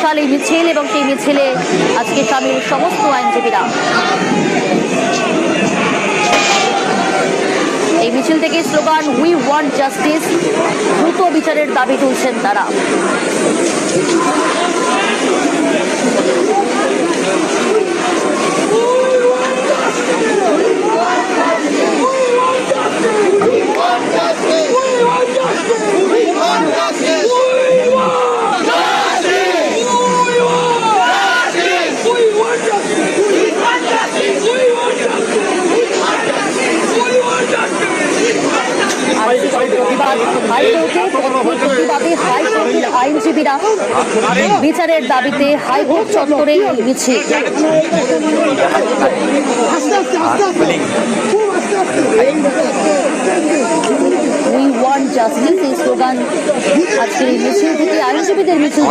বিশাল এই মিছিল এবং সেই মিছিলে আজকে সামিল সমস্ত আইনজীবীরা। এই মিছিল থেকে স্লোগান উই ওয়ান্ট জাস্টিস, দ্রুত বিচারের দাবি তুলছেন তারা। আইনজীবীরা বিচারের দাবিতে হাইকোর্ট চত্বরে মিছিল। উই ওয়ান্ট জাস্টিস এই স্লোগান আজকের এই মিছিল থেকে আইনজীবীদের মিছিল